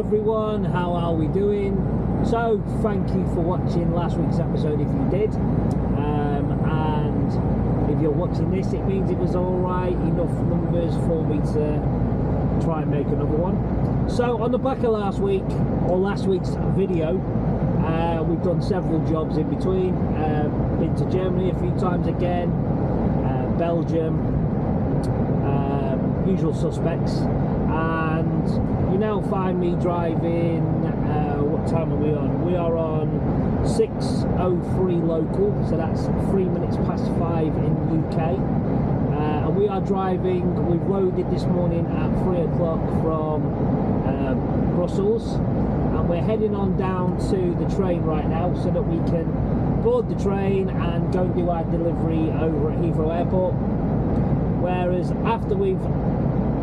everyone, how are we doing? So thank you for watching last week's episode if you did, and if you're watching this it means it was alright, enough numbers for me to try and make another one. So on the back of last week's video, we've done several jobs in between, been to Germany a few times again, Belgium, usual suspects, and you now find me driving, what time are we on? We are on 6:03 local, so that's 3 minutes past 5 in the UK, and we are driving, we've loaded this morning at 3 o'clock from Brussels, and we're heading on down to the train right now so that we can board the train and go and do our delivery over at Heathrow Airport. Whereas after we've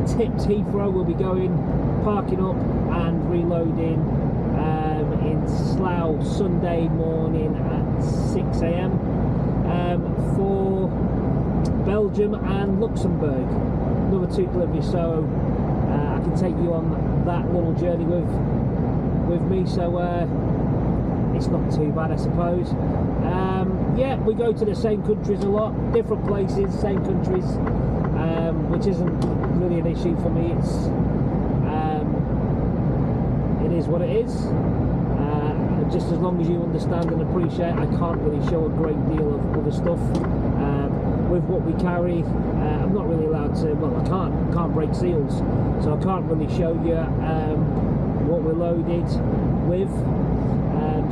tipped Heathrow, we'll be going, parking up and reloading in Slough Sunday morning at 6 AM for Belgium and Luxembourg, another 2 deliveries, so I can take you on that little journey with me, so it's not too bad, I suppose. Yeah, we go to the same countries a lot, different places, same countries, which isn't really an issue for me. It is what it is. Just as long as you understand and appreciate, I can't really show a great deal of other stuff with what we carry. I'm not really allowed to, well, I can't break seals, so I can't really show you what we're loaded with.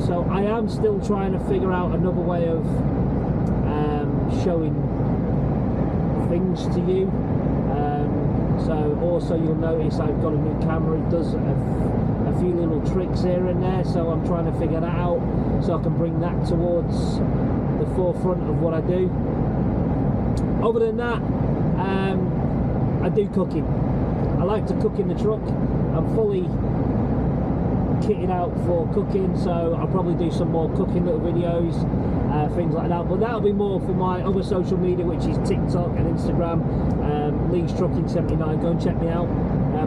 So I am still trying to figure out another way of showing things to you. So also you'll notice I've got a new camera. It does a few little tricks here and there, so I'm trying to figure that out so I can bring that towards the forefront of what I do. Other than that, I do cooking. I like to cook in the truck. I'm fully kitted out for cooking, so I'll probably do some more cooking little videos, things like that, but that'll be more for my other social media, which is TikTok and Instagram, Lee's Trucking 79. Go and check me out.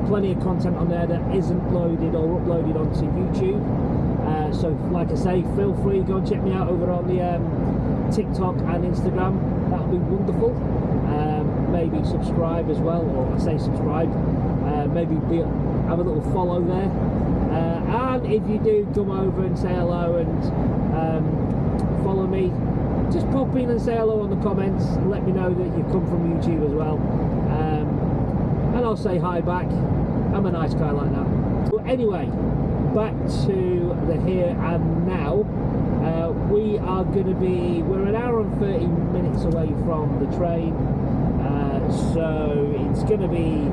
Plenty of content on there that isn't loaded or uploaded onto YouTube, so like I say, feel free, go and check me out over on the TikTok and Instagram. That'll be wonderful. Maybe subscribe as well, or I say subscribe, maybe have a little follow there. And if you do come over and say hello and follow me, just pop in and say hello on the comments and let me know that you've come from YouTube as well, and I'll say hi back. I'm a nice guy like that. But anyway, back to the here and now. We are going to be, we're an hour and 30 minutes away from the train, so it's going to be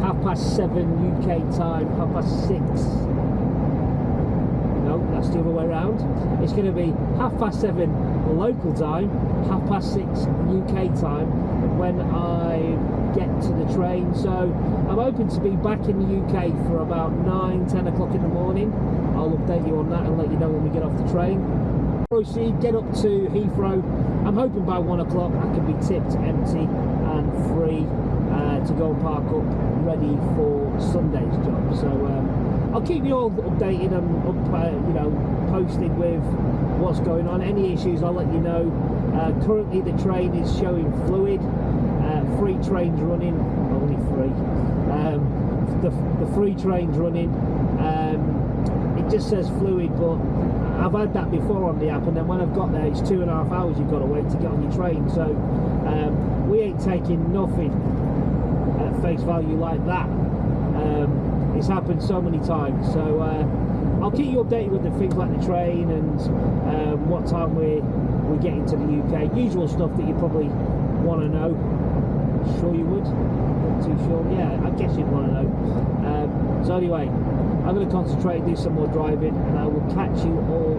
7:30 UK time, 6:30. No, that's the other way around. It's going to be 7:30 local time, 6:30 UK time when I get to the train. So I'm hoping to be back in the UK for about 9-10 o'clock in the morning. I'll update you on that and let you know when we get off the train. Proceed, get up to Heathrow. I'm hoping by 1 o'clock I can be tipped empty and free to go and park up, ready for Sunday's job. So I'll keep you all updated and you know, posted with what's going on. Any issues I'll let you know. Currently the train is showing fluid. 3 trains running, only 3. The 3 trains running. It just says fluid, but I've had that before on the app, and then when I've got there it's 2.5 hours you've got to wait to get on your train. So we ain't taking nothing at face value like that. It's happened so many times, so I'll keep you updated with the things like the train and what time we're getting to the UK. Usual stuff that you probably want to know. Sure you would? Not too sure. Yeah, I guess you'd want to know. So anyway, I'm going to concentrate and do some more driving, and I will catch you all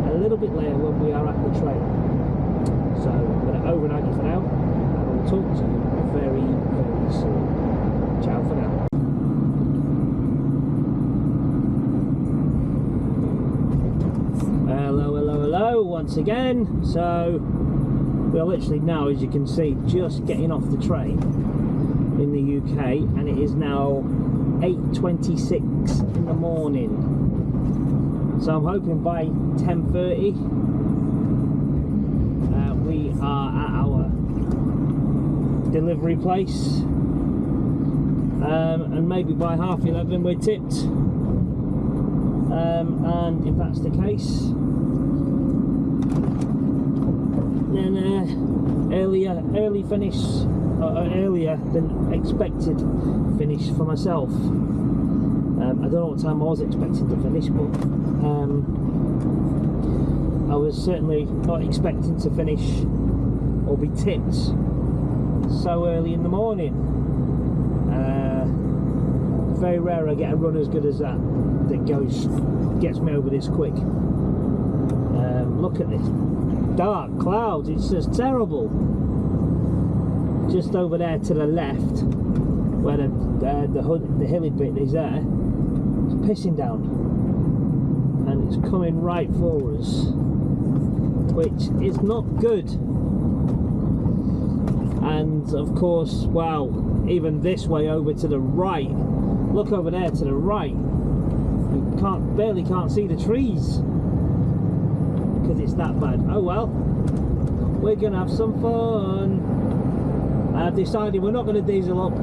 a little bit later when we are at the train. So I'm going to over and out you for now, and I will talk to you very, very soon. Ciao for now. Hello once again. So we're literally now, as you can see, just getting off the train in the UK, and it is now 8:26 in the morning. So I'm hoping by 10:30 we are at our delivery place, and maybe by 11:30 we're tipped. And if that's the case, then early finish, earlier than expected finish for myself. I don't know what time I was expecting to finish, but I was certainly not expecting to finish or be tipped so early in the morning. Very rare I get a run as good as that gets me over this quick. Look at this dark clouds, it's just terrible. Just over there to the left, where the hilly bit is there, it's pissing down, and it's coming right for us, which is not good. And of course, wow, even this way over to the right, look over there to the right, you barely can't see the trees because it's that bad. Oh well, we're gonna have some fun. I've decided we're not going to diesel up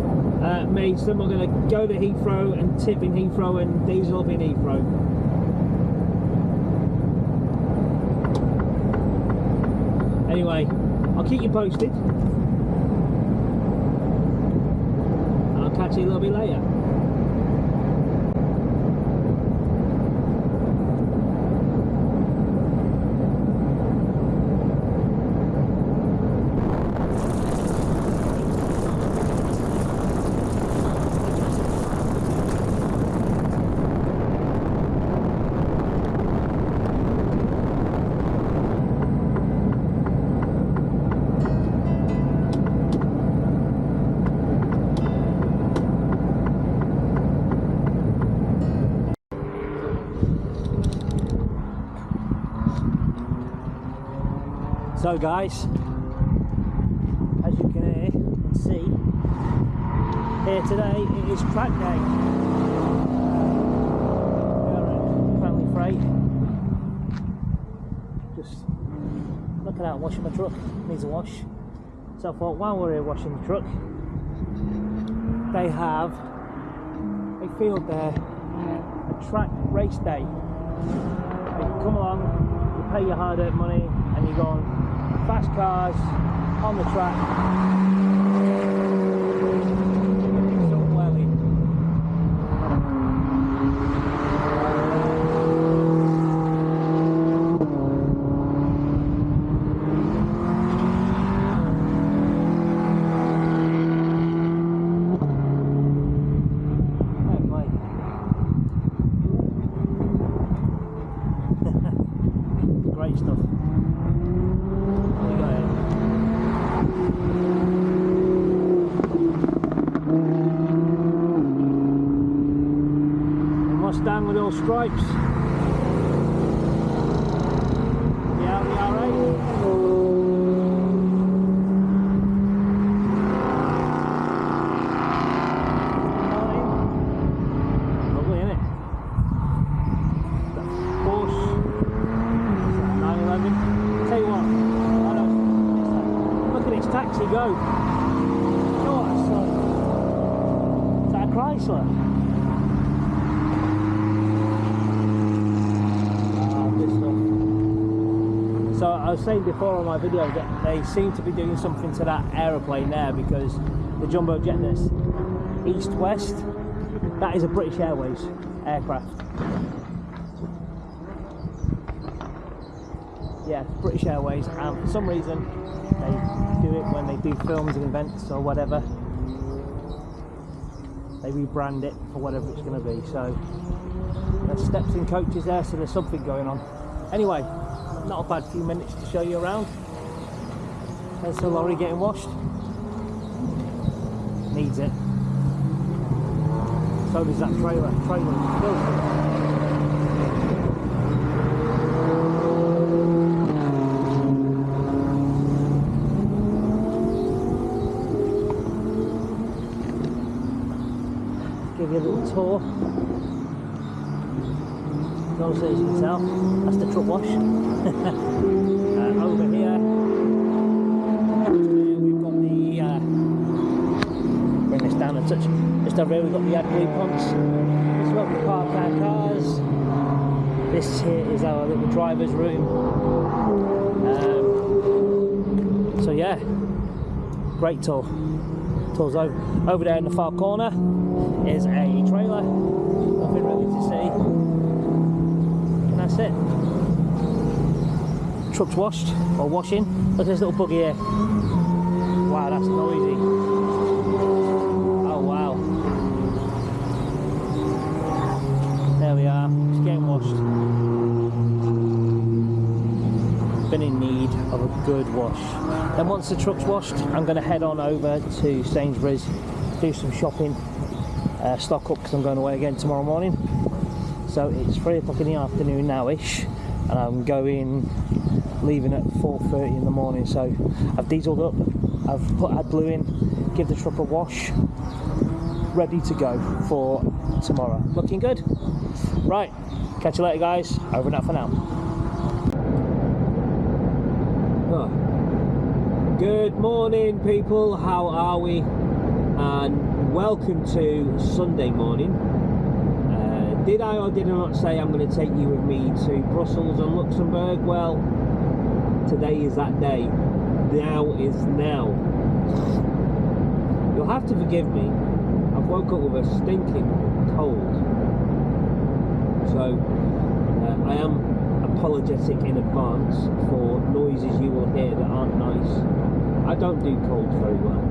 Maidstone. We're going to go to Heathrow and tip in Heathrow and diesel up in Heathrow. Anyway, I'll keep you posted. I'll catch you a little bit later. So guys, as you can hear and see, here today it is track day. We're at Friendly Freight. Just looking out, washing my truck, needs a wash. So I thought while we're here washing the truck, they have a field there, a track race day. You come along, you pay your hard-earned money, and you go on fast cars on the track. Great stuff. Mustang with all stripes. Yeah, we are right. Lovely, isn't it? That Porsche 911. Tell you what, look at its taxi go. Oh, is that a Chrysler? So I was saying before on my video that they seem to be doing something to that aeroplane there, because the jumbo jet that's east-west, that is a British Airways aircraft. Yeah, British Airways, and for some reason they do it when they do films and events or whatever. They rebrand it for whatever it's going to be. So there's steps in coaches there, so there's something going on. Anyway, not a bad few minutes to show you around. There's the lorry getting washed. Needs it. So does that trailer. Give you a a little tour. Obviously, as you can tell, that's the truck wash. Over here, we've got the, bring this down a touch, just over here we've got the AdBlue pumps. This is where we park our cars. This here is our little driver's room. So yeah, great tour. Tour's over there in the far corner is a trailer, nothing really to see. That's it. Truck's washed, or washing. Look at this little buggy here. Wow, that's noisy. Oh wow. There we are, it's getting washed. Been in need of a good wash. Then once the truck's washed, I'm going to head on over to Sainsbury's, do some shopping, stock up because I'm going away again tomorrow morning. So it's 3 o'clock in the afternoon now-ish, and I'm leaving at 4:30 in the morning. So I've dieselled up, I've put AdBlue in, give the truck a wash, ready to go for tomorrow. Looking good. Right, catch you later guys, over and out for now. Good morning people, how are we? And welcome to Sunday morning. Did I or did I not say I'm going to take you with me to Brussels and Luxembourg? Well, today is that day. Now is now. You'll have to forgive me. I've woke up with a stinking cold. So, I am apologetic in advance for noises you will hear that aren't nice. I don't do colds very well.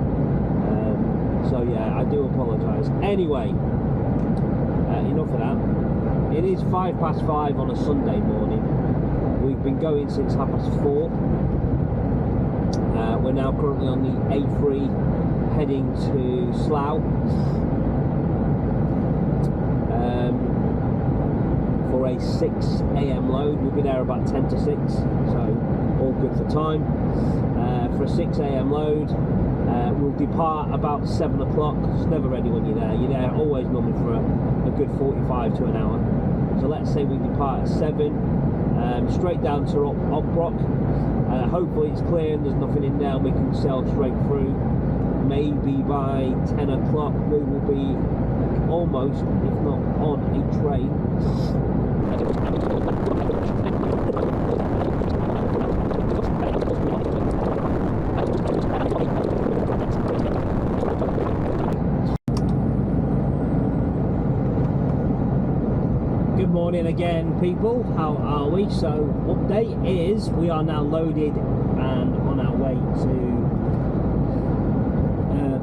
So yeah, I do apologise. Anyway, enough of that. It is 5:05 on a Sunday morning. We've been going since 4:30. We're now currently on the A3 heading to Slough for a 6 AM load. We'll be there about 10 to 6, so all good for time. For a 6 AM load, we'll depart about 7 o'clock. It's never ready when you're there. You're there always normally for a good 45 to an hour. So let's say we depart at 7, straight down to Ogbrock. Hopefully it's clear and there's nothing in there and we can sail straight through. Maybe by 10 o'clock we will be almost, if not on, a train. Good morning again people, how are we? So update is we are now loaded and on our way to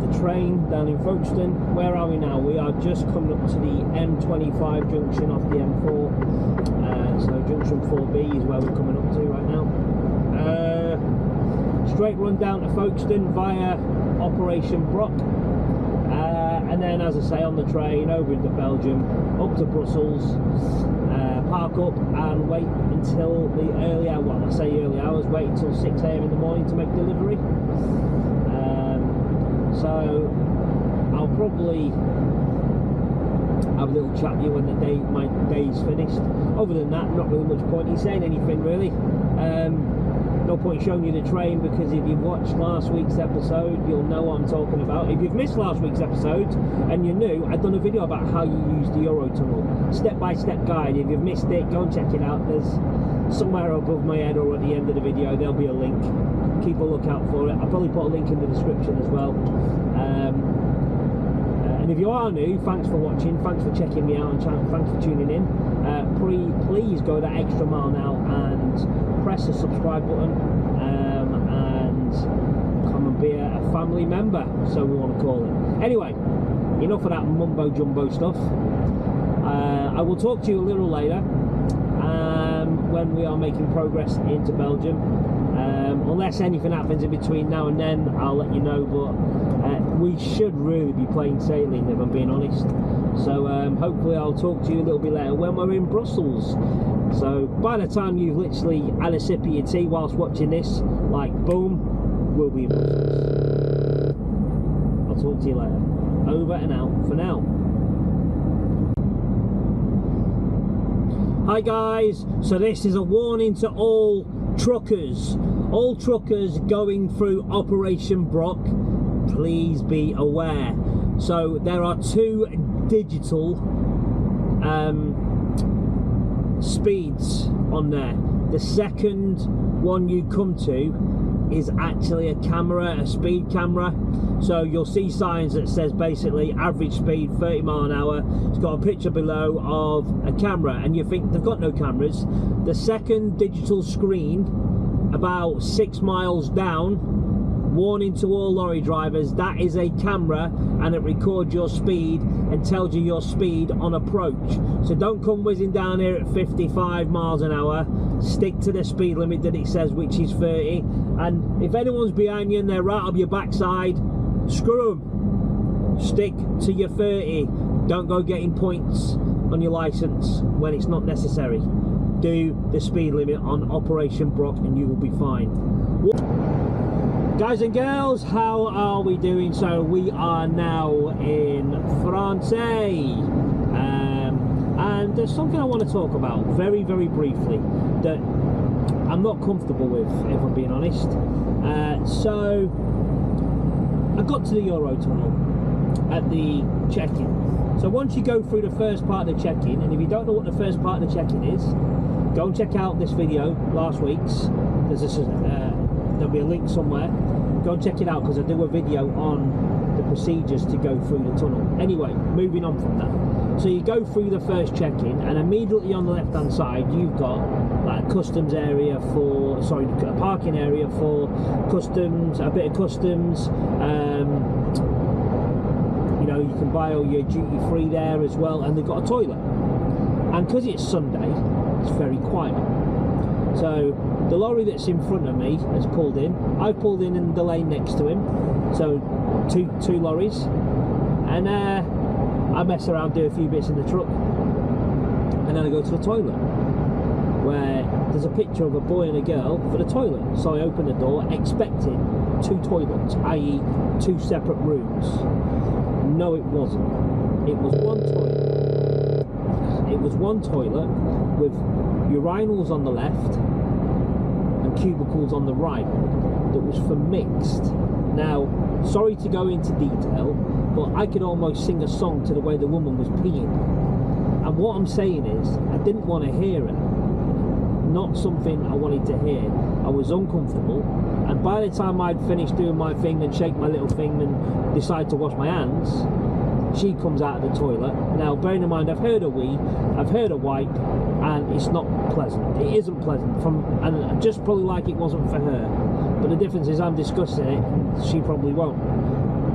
the train down in Folkestone. Where are we now? We are just coming up to the M25 junction off the M4. So junction 4B is where we're coming up to right now. Straight run down to Folkestone via Operation Brock. And then, as I say, on the train over into Belgium, up to Brussels, park up and wait until the early hours, well I say early hours, wait until 6 AM in the morning to make delivery. So I'll probably have a little chat to you when my day's finished. Other than that, not really much point in saying anything really. No point showing you the train, because if you've watched last week's episode you'll know what I'm talking about. If you've missed last week's episode and you're new, I've done a video about how you use the Eurotunnel, step-by-step guide. If you've missed it, go and check it out. There's somewhere above my head or at the end of the video there'll be a link. Keep a lookout for it. I'll probably put a link in the description as well. And if you are new, thanks for watching, thanks for checking me out and thanks for tuning in. Please go that extra mile now and press the subscribe button and come and be a family member, so we want to call it. Anyway, enough of that mumbo jumbo stuff. I will talk to you a little later when we are making progress into Belgium. Unless anything happens in between now and then, I'll let you know, but we should really be plain sailing if I'm being honest. So hopefully I'll talk to you a little bit later when we're in Brussels. So by the time you've literally had a sip of your tea whilst watching this, like boom, we'll be in Brussels. I'll talk to you later. Over and out for now. Hi guys, so this is a warning to all truckers going through Operation Brock. Please be aware. So there are two digital speeds on there. The second one you come to is actually a camera, a speed camera. So you'll see signs that says basically average speed 30 miles an hour. It's got a picture below of a camera, and you think they've got no cameras. The second digital screen about 6 miles down, warning to all lorry drivers, that is a camera, and it records your speed and tells you your speed on approach. So don't come whizzing down here at 55 miles an hour. Stick to the speed limit that it says, which is 30. And if anyone's behind you and they're right up your backside, screw them. Stick to your 30. Don't go getting points on your license when it's not necessary. Do the speed limit on Operation Brock and you will be fine. Guys and girls, how are we doing? So we are now in France, and there's something I want to talk about very briefly that I'm not comfortable with, if I'm being honest. So I got to the Eurotunnel at the check-in. So once you go through the first part of the check-in, and if you don't know what the first part of the check-in is, go and check out this video, last week's. There's this, there'll be a link somewhere. Go and check it out, because I do a video on the procedures to go through the tunnel. Anyway, moving on from that. So you go through the first check-in, and immediately on the left-hand side, you've got like a customs area for, sorry, a parking area for customs, a bit of customs. You know, you can buy all your duty-free there as well, and they've got a toilet. And because it's Sunday, it's very quiet. So the lorry that's in front of me has pulled in. I've pulled in the lane next to him. So two lorries, and I mess around, do a few bits in the truck, and then I go to the toilet, where there's a picture of a boy and a girl for the toilet. So I open the door expecting two toilets, i.e. two separate rooms. No, it wasn't. It was one toilet. It was one toilet with urinals on the left and cubicles on the right that was for mixed. Now, sorry to go into detail, but I could almost sing a song to the way the woman was peeing. And what I'm saying is, I didn't want to hear it. Not something I wanted to hear. I was uncomfortable, and by the time I'd finished doing my thing and shake my little thing and decide to wash my hands, she comes out of the toilet. Now, bearing in mind, I've heard a wee, I've heard a wipe, and it's not pleasant. It isn't pleasant, and just probably like it wasn't for her. But the difference is I'm discussing it, and she probably won't,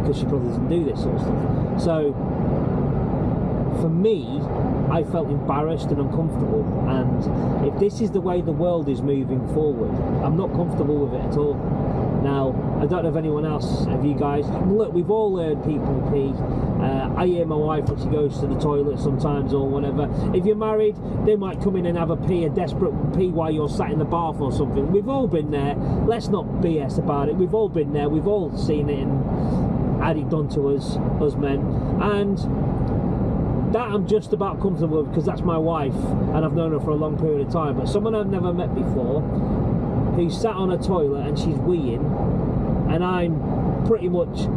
because she probably doesn't do this sort of stuff. So, for me, I felt embarrassed and uncomfortable, and if this is the way the world is moving forward, I'm not comfortable with it at all. Now, I don't know if anyone else, of you guys, look, we've all heard people pee. I hear my wife when she goes to the toilet sometimes or whatever. If you're married, they might come in and have a desperate pee while you're sat in the bath or something. We've all been there. Let's not BS about it. We've all been there. We've all seen it and had it done to us men. And that I'm just about comfortable with, because that's my wife and I've known her for a long period of time. But someone I've never met before, who's sat on a toilet and she's weeing, and I'm pretty much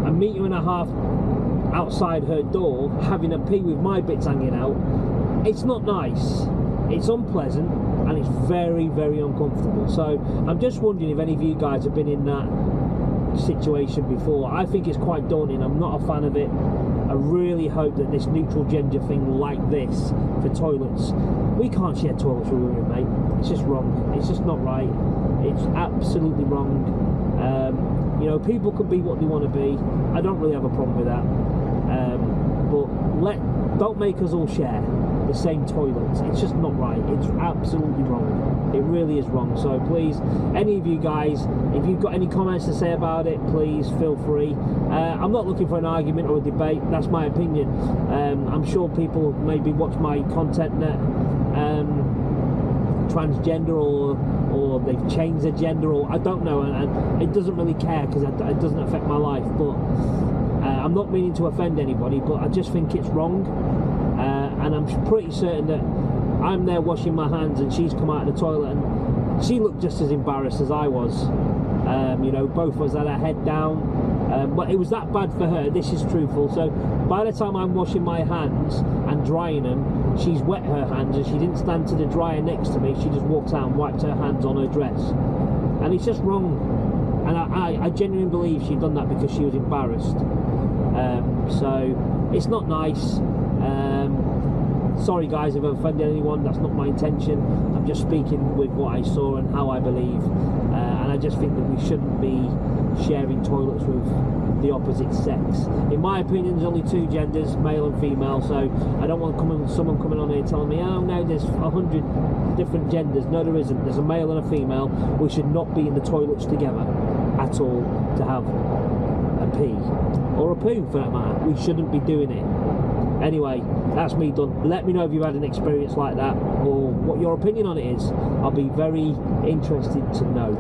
a metre and a half outside her door having a pee with my bits hanging out. It's not nice, it's unpleasant, and it's very uncomfortable. So I'm just wondering if any of you guys have been in that situation before. I think it's quite daunting. I'm not a fan of it. I really hope that this neutral gender thing like this for toilets, we can't share toilets with women, mate. It's just wrong. It's just not right. It's absolutely wrong. You know, people can be what they want to be. I don't really have a problem with that. But don't make us all share the same toilets. It's just not right. It's absolutely wrong. It really is wrong. So please, any of you guys, if you've got any comments to say about it, please feel free. I'm not looking for an argument or a debate. That's my opinion. I'm sure people maybe watch my content that transgender or they've changed their gender, or I don't know, and it doesn't really care, because it doesn't affect my life. But I'm not meaning to offend anybody, but I just think it's wrong, and I'm pretty certain that I'm there washing my hands, and she's come out of the toilet, and she looked just as embarrassed as I was. You know, both of us had our head down, but it was that bad for her. This is truthful. So by the time I'm washing my hands and drying them, she's wet her hands, and she didn't stand to the dryer next to me. She just walked out and wiped her hands on her dress, and it's just wrong. And I genuinely believe she'd done that because she was embarrassed. So it's not nice. Sorry guys if I've offended anyone, that's not my intention. I'm just speaking with what I saw and how I believe, and I just think that we shouldn't be sharing toilets with the opposite sex. In my opinion, there's only two genders, male and female, so I don't want someone coming on here telling me, oh no, there's 100 different genders. No, there isn't. There's a male and a female. We should not be in the toilets together at all to have a pee, or a poo for that matter. We shouldn't be doing it. Anyway, that's me done. Let me know if you've had an experience like that, or what your opinion on it is. I'll be very interested to know.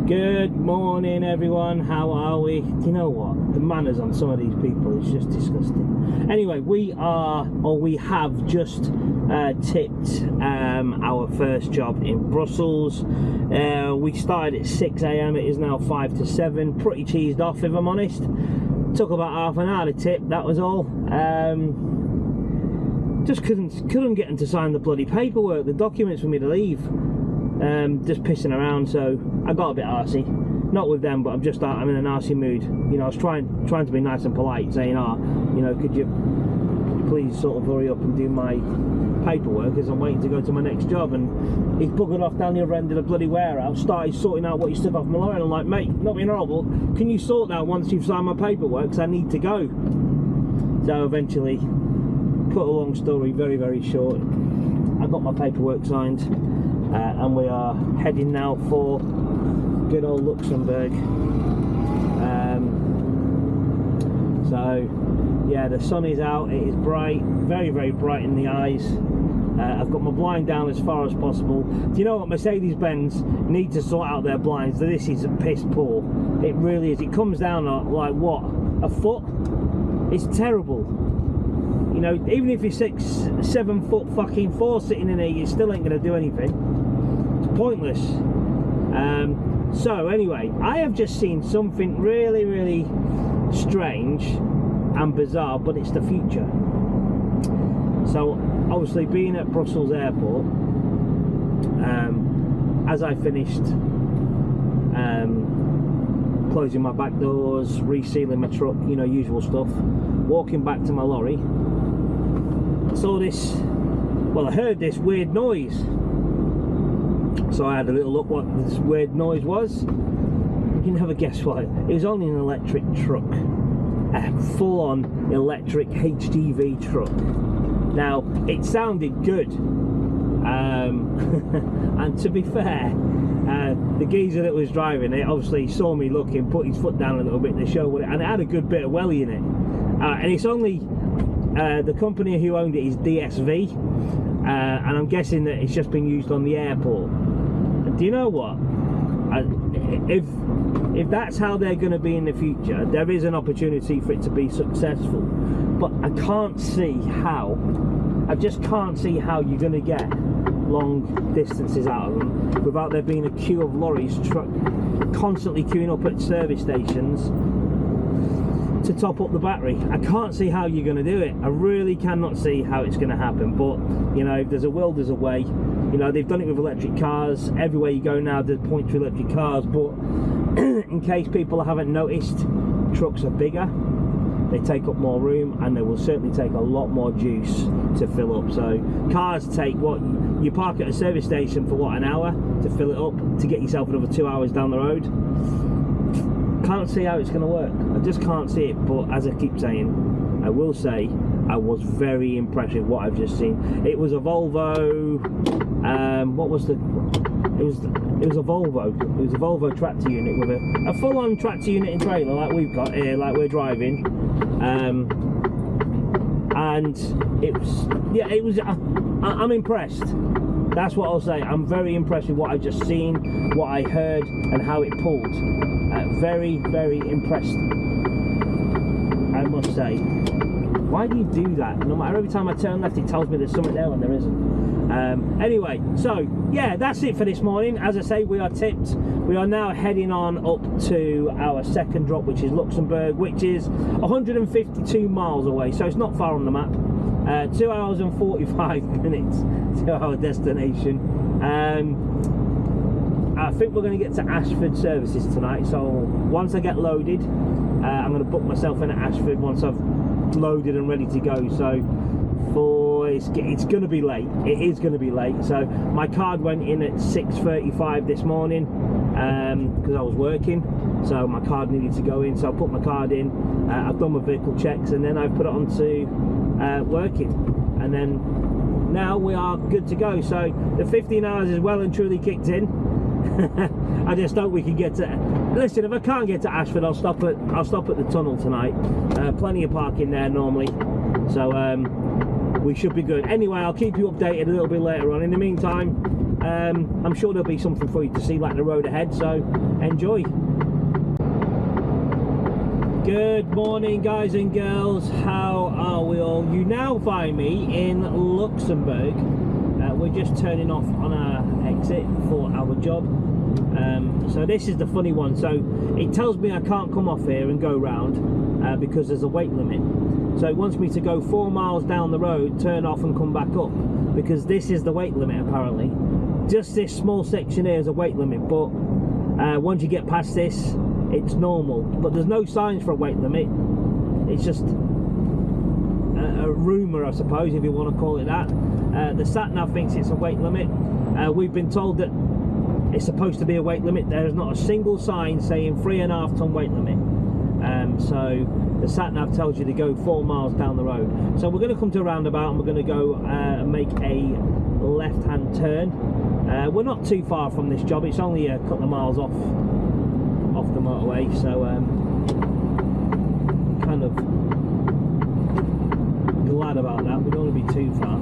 Good morning everyone, how are we? Do you know what? The manners on some of these people is just disgusting. Anyway, we have just tipped our first job in Brussels. We started at 6 AM, it is now 5 to 7. Pretty cheesed off if I'm honest. Took about half an hour to tip, that was all. Just couldn't get them to sign the bloody paperwork, the documents for me to leave. Just pissing around, so I got a bit arsey. Not with them, but I'm in an arsey mood. You know, I was trying to be nice and polite, saying, "Oh, you know, could you please sort of hurry up and do my paperwork as I'm waiting to go to my next job. And he's buggered off down the other end of the bloody warehouse, started sorting out what he took off my lorry, and I'm like, mate, not being horrible, can you sort that once you've signed my paperwork, because I need to go. So eventually, cut a long story very, very short, I got my paperwork signed, and we are heading now for good old Luxembourg. So yeah, the sun is out, it is bright, very, very bright in the eyes. I've got my blind down as far as possible. Do you know what, Mercedes-Benz need to sort out their blinds? This is piss poor, it really is. It comes down like what, a foot? It's terrible. You know, even if you're 6-7 foot fucking 4 sitting in here, you still ain't gonna do anything. It's pointless. So anyway, I have just seen something really, really strange and bizarre, but it's the future. So obviously, being at Brussels airport, as I finished closing my back doors, resealing my truck, you know, usual stuff, walking back to my lorry, I saw this, well, I heard this weird noise. So I had a little look what this weird noise was. You can never guess what. It was only an electric truck, a full-on electric HGV truck. Now, it sounded good, and to be fair, the geezer that was driving it obviously saw me looking, put his foot down a little bit to show what it, and it had a good bit of welly in it. And it's only, the company who owned it is DSV, and I'm guessing that it's just been used on the airport. And do you know what? If that's how they're going to be in the future, there is an opportunity for it to be successful. But I can't see how. I just can't see how you're going to get long distances out of them without there being a queue of lorries constantly queuing up at service stations to top up the battery. I can't see how you're going to do it. I really cannot see how it's going to happen. But you know, if there's a will, there's a way. You know, they've done it with electric cars. Everywhere you go now, there's points for electric cars. But in case people haven't noticed, trucks are bigger, they take up more room, and they will certainly take a lot more juice to fill up. So cars take what, you park at a service station for what, an hour to fill it up, to get yourself another 2 hours down the road. Can't see how it's going to work. I just can't see it. But as I keep saying, I will say I was very impressed with what I've just seen. It was a Volvo. What was the? It was a Volvo. It was a Volvo tractor unit with a full-on tractor unit and trailer like we've got here, like we're driving. And it was, yeah, it was. I'm impressed. That's what I'll say. I'm very impressed with what I've just seen, what I heard, and how it pulled. Very, very impressed, I must say. Why do you do that? No matter, every time I turn left, it tells me there's something there and there isn't. Anyway, so yeah, that's it for this morning. As I say, we are tipped. We are now heading on up to our second drop, which is Luxembourg, which is 152 miles away, so it's not far on the map. 2 hours and 45 minutes to our destination. I think we're going to get to Ashford services tonight, so once I get loaded, I'm going to book myself in at Ashford once I've loaded and ready to go. So it's going to be late. It is going to be late. So my card went in at 6:35 this morning because I was working, so my card needed to go in, so I put my card in. I've done my vehicle checks, and then I've put it onto working, and then now we are good to go. So the 15 hours is well and truly kicked in. I just hope we can get to. Listen, if I can't get to Ashford, I'll stop at the tunnel tonight. Plenty of parking there normally, so we should be good. Anyway, I'll keep you updated a little bit later on. In the meantime, I'm sure there'll be something for you to see, like the road ahead. So enjoy. Good morning, guys and girls. How are we all? You now find me in Luxembourg. We're just turning off on our exit for our job. So this is the funny one. So it tells me I can't come off here and go round because there's a weight limit. So it wants me to go 4 miles down the road, turn off and come back up, because this is the weight limit apparently. Just this small section here is a weight limit, but once you get past this, it's normal. But there's no signs for a weight limit. It's just a rumour, I suppose, if you want to call it that. The sat-nav thinks it's a weight limit. We've been told that it's supposed to be a weight limit. There is not a single sign saying 3.5 ton weight limit. So the sat-nav tells you to go 4 miles down the road. So we're going to come to a roundabout and we're going to go and make a left-hand turn. We're not too far from this job. It's only a couple of miles off the motorway, so kind of glad about that. We don't want to be too far.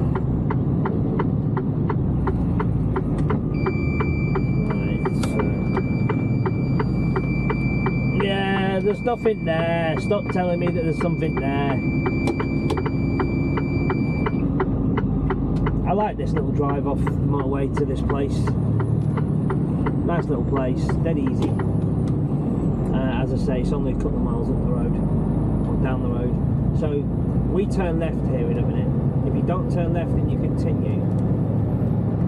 Yeah, there's nothing there. Stop telling me that there's something there. I like this little drive off the motorway to this place. Nice little place, dead easy. As I say, it's only a couple of miles up the road, or down the road. So we turn left here in a minute. If you don't turn left and you continue,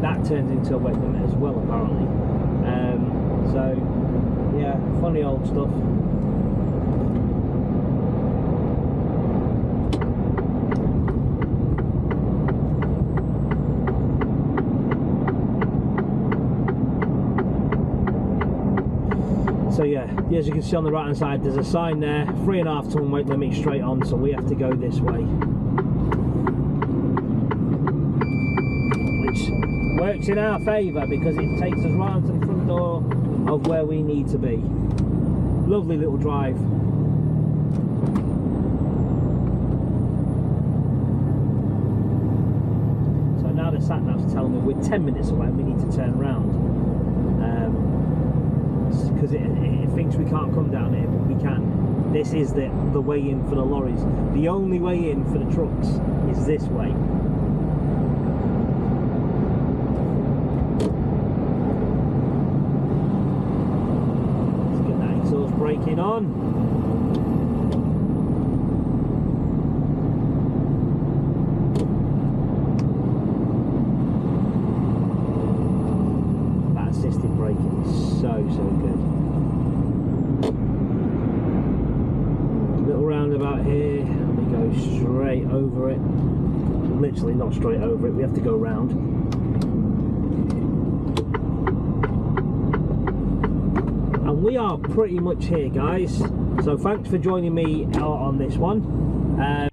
that turns into a weight limit as well, apparently. So yeah, funny old stuff. So yeah, as you can see on the right hand side, there's a sign there, 3.5 ton weight limit straight on, so we have to go this way. Which works in our favour because it takes us right onto the front door of where we need to be. Lovely little drive. So now the sat-nav's telling me we're 10 minutes away and we need to turn around. Because it thinks we can't come down here, but we can. This is the way in for the lorries. The only way in for the trucks is this way. Let's get that exhaust braking on. That assisted braking is so good. Little roundabout here, and we go straight over it. Literally not straight over it, we have to go round. And we are pretty much here, guys. So thanks for joining me on this one.